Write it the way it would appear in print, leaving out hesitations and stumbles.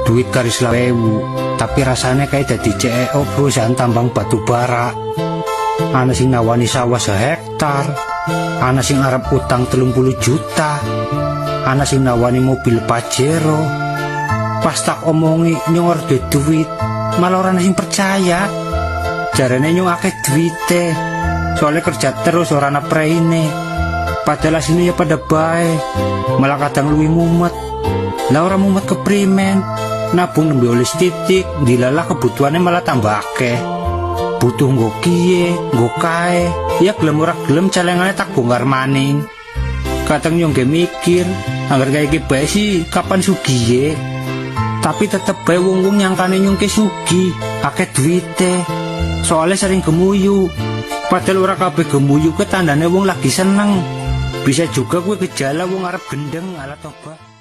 duit garis 20.000, tapi rasanya kayak dadi CEO perusahaan tambang batu bara. Ana sing nawani sawah 1 hektar, ana sing arep utang 30 juta, ana sing nawani mobil Pajero. Pas tak omongi nyong orde duit, malah orang sing percaya. Jarane nyong akeh duite, soalnya kerja terus ora ana preine. Padahal sini ya pada bae, malah kadang luwih mumet. Lah ora mumet keprimen, nabung nembe oleh titik, dilalah kebutuhannya malah tambah akeh. Butuh nggo kiye, nggo kae, ya gelem ora gelem celengane tak bongkar maning. Kadang nyong ge mikir, anggar kaya iki bae sih kapan sugiye. Tapi tetep bae wong-wong nyangkane nyong ke sugi, akeh duite. Soalnya sering gemuyu, padahal ora kabeh gemuyu ke tandane wong lagi seneng. Bisa juga gue gejala wong arep gendeng ala tobat.